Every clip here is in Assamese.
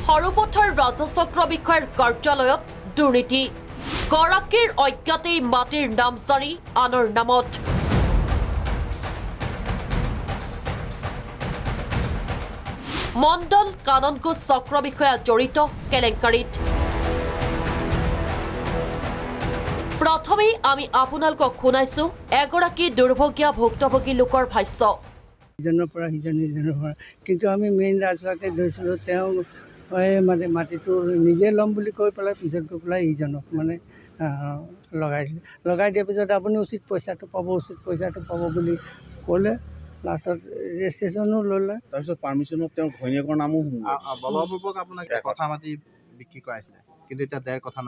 সৰুপথাৰ ৰাজচক্ৰ বিষয়াৰ কাৰ্যালয়ত দুৰ্নীতি গৰাকীৰ অজ্ঞাতেই মাটিৰ নামজাৰি আনৰ নামত মণ্ডল কাননগোজ চক্ৰ বিষয়া জড়িত কেলেংকাৰীত প্ৰথমেই আমি আপোনালোকক শুনাইছো এগৰাকী দুৰ্ভগীয়া ভুক্তভোগী লোকৰ ভাষ্য ইজনৰ পৰা সিজনৰ পৰা কিন্তু আমি মেইন ৰাজহুৱাকে ধৰিছিলোঁ তেওঁ মানে মাটিটো নিজে ল'ম বুলি কৈ পেলাই পিছত গৈ পেলাই ইজনক মানে লগাই দিলে লগাই দিয়াৰ পিছত আপুনি উচিত পইচাটো পাব বুলি ক'লে লাষ্টত ৰেজিষ্ট্ৰেশ্যনো ল'লে তাৰপিছত পাৰ্মিশ্যনত তেওঁৰ ঘৈণীয়েকৰ নামো বলপূৰ্বক আপোনাক কথা মাতি বিক্ৰী কৰাইছিলে কিন্তু এতিয়া ডেৰ কথা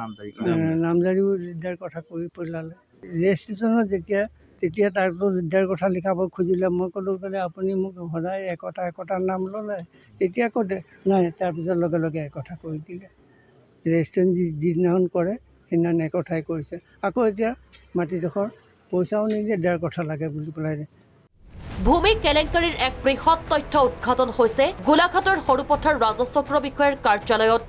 নামজাৰিও দিগদাৰ কথা কৰি পেলালে ৰেজিষ্ট্ৰেশ্যনত তেতিয়া তাকতো দিগদাৰ কথা লিখাব খুজিলে মই ক'লোঁ বোলে আপুনি মোক সদায় একতাৰ নাম ল'লে এতিয়া ক'তে নাই তাৰপিছত লগে লগে একথা কৰি দিলে ৰেজিষ্ট্ৰেশ্যন যিদিনাখন কৰে সেইদিনাখন একথাই কৰিছে আকৌ এতিয়া মাটিডোখৰ পইচাও নিদিয়ে ডেৰ কথা লাগে বুলি পেলাই ভূমি কেলেংকাৰীৰ এক বৃহৎ তথ্য উদ্ঘাটন হৈছে গোলাঘাটৰ সৰুপথাৰ ৰাজচক্ৰ বিষয়াৰ কাৰ্যালয়ত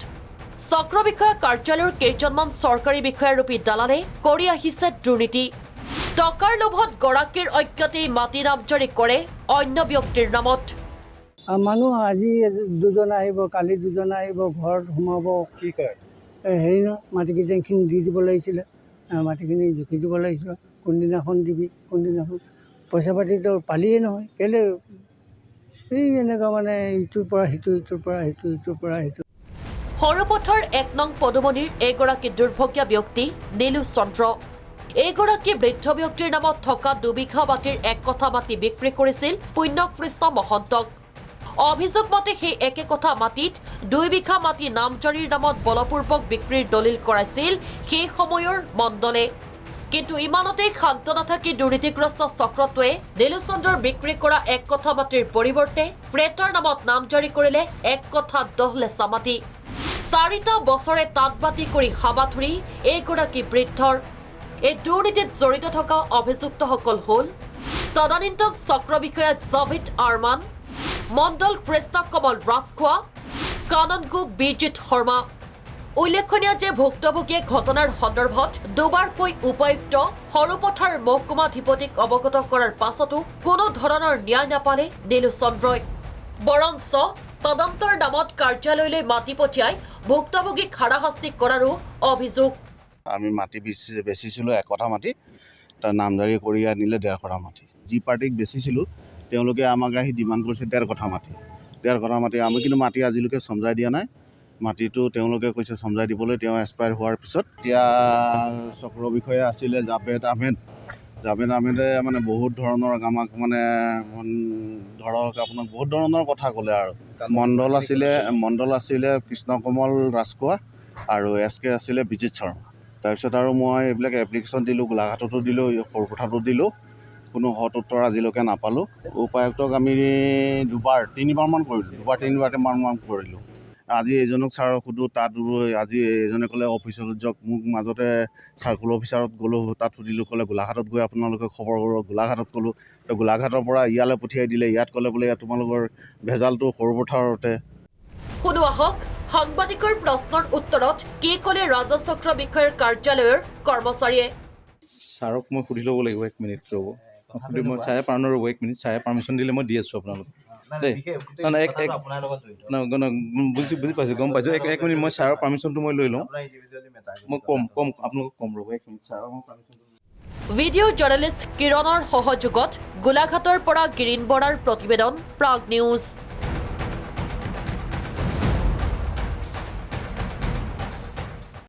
চক্ৰ বিষয়া কাৰ্যালয়ৰ কেইজনমান চৰকাৰী বিষয়াৰূপী দালালে কৰি আহিছে দুৰ্নীতি টকাৰ লোভত গৰাকীৰ অজ্ঞাতেই মাটি নামজাৰি কৰে অন্য ব্যক্তিৰ নামত মানুহ আজি দুজন আহিব কালি দুজন আহিব ঘৰত সোমাব কি কয় হেৰি ন মাটিকেইটাখিনি দি দিব লাগিছিলে মাটিখিনি জুখি দিব লাগিছিলে কোনদিনাখন দিবি কোনদিনাখন পইচা পাতিটো পালিয়ে নহয় কেলৈ এই এনেকুৱা মানে ইটোৰ পৰা সিটো ইটোৰ পৰা সিটো সৰুপথাৰ ১ নং পদুমনিৰ এগৰাকী দুৰ্ভগীয়া ব্যক্তি নীলু চন্দ্ৰ এইগৰাকী বৃদ্ধ ব্যক্তিৰ নামত থকা ২ বিঘা মাটিৰ এক কঠা মাটি বিক্ৰী কৰিছিল পুণ্যকৃষ্ণ মহন্তক অভিযোগ মতে সেই একে কঠা মাটিত ২ বিঘা মাটি নামজাৰিৰ নামত বলপূৰ্বক বিক্ৰীৰ দলিল কৰাইছিল সেই সময়ৰ মণ্ডলে কিন্তু ইমানতেই ক্ষান্ত নাথাকি দুৰ্নীতিগ্ৰস্ত চক্ৰটোৱে নীলুচন্দ্ৰৰ বিক্ৰী কৰা এক কঠা মাটিৰ পৰিৱৰ্তে ক্ৰেতাৰ নামত নামজাৰি কৰিলে ১ কঠা ১০ লেচা মাটি ৪টা বছৰে তাঁতবাতি কৰি হাবাথুৰি এইগৰাকী বৃদ্ধৰ এই দুৰ্নীতিত জড়িত থকা অভিযুক্তসকল হ'ল তদানীন্তন চক্ৰ বিষয়া জাভিদ আৰমান মণ্ডল কৃষ্ণ কমল ৰাজখোৱা কাননগো বিজিত শৰ্মা উল্লেখনীয় যে ভুক্তভোগীয়ে ঘটনাৰ সন্দৰ্ভত দুবাৰকৈ উপায়ুক্ত সৰুপথাৰ মহকুমাধিপতিক অৱগত কৰাৰ পাছতো কোনো ধৰণৰ ন্যায় নাপালে নীলুচন্দ্ৰই বৰঞ্চ তদন্তৰ নামত কাৰ্যালয়লৈ মাতি পঠিয়াই ভুক্তভোগীক হাৰাশাস্তি কৰাৰো অভিযোগ আমি মাটি বেচিছিলোঁ ১ কঠা মাটি তাৰ নামজাৰি কৰি আনিলে ১.৫ কঠা মাটি যি পাৰ্টিক বেচিছিলোঁ তেওঁলোকে আমাক আহি ডিমাণ্ড কৰিছে ১.৫ কঠা মাটি ১.৫ কঠা মাটি আমি কিন্তু মাটি আজিলৈকে চমজাই দিয়া নাই মাটিটো তেওঁলোকে কৈছে চমজাই দিবলৈ তেওঁ এক্সপায়াৰ হোৱাৰ পিছত এতিয়া চক্ৰ বিষয়া আছিলে জাভেদ আহমেদে মানে বহুত ধৰণৰ আমাক মানে ধৰক আপোনাক বহুত ধৰণৰ কথা ক'লে আৰু মণ্ডল আছিলে কৃষ্ণ কমল ৰাজখোৱা আৰু SK আছিলে বিজিত শৰ্মা তাৰপিছত আৰু মই এইবিলাক এপ্লিকেশ্যন দিলোঁ গোলাঘাটতো দিলোঁ সৰুপথাৰতো দিলোঁ কোনো সৎ উত্তৰ আজিলৈকে নাপালোঁ উপায়ুক্তক আমি তিনিবাৰমান কৰিলোঁ আজি এজনক ছাৰক সোধোঁ তাত আজি এজনে ক'লে অফিচত যাওক মোক মাজতে চাৰ্কুল অফিচাৰত গ'লোঁ তাত সুধিলোঁ ক'লে গোলাঘাটত গৈ আপোনালোকে খবৰ কৰক গোলাঘাটত ক'লোঁ গোলাঘাটৰ পৰা ইয়ালৈ পঠিয়াই দিলে ইয়াত ক'লে বোলে তোমালোকৰ ভেজালটো সৰুপথাৰতে শুনো আহক সাংবাদিকৰ প্ৰশ্নৰ উত্তৰত কি ক'লে ৰাজচক্ৰ বিষয়াৰ কাৰ্যালয়ৰ কৰ্মচাৰীয়ে ছাৰক মই সুধি ল'ব লাগিব 1 মিনিট ৰ'ব সুধি মই চাৰে পাৰ্ণৰ ৰ'ব 1 মিনিট চাৰে পাৰ্মিশ্যন দিলে মই দি আছোঁ আপোনালোক বুজি পাইছোঁ গম পাইছোঁ 1 মিনিট মই ছাৰৰ পাৰ্মিশ্যনটো মই লৈ লওঁ মই কম আপোনালোকক কম ৰ'ব 1 মিনিট ছাৰৰ মই পাৰ্মিশ্যনটো ভিডিঅ' জাৰ্নেলিষ্ট কিৰণৰ সহযোগত গোলাঘাটৰ পৰা গিৰিন বৰাৰ প্ৰতিবেদন প্ৰাগ নিউজ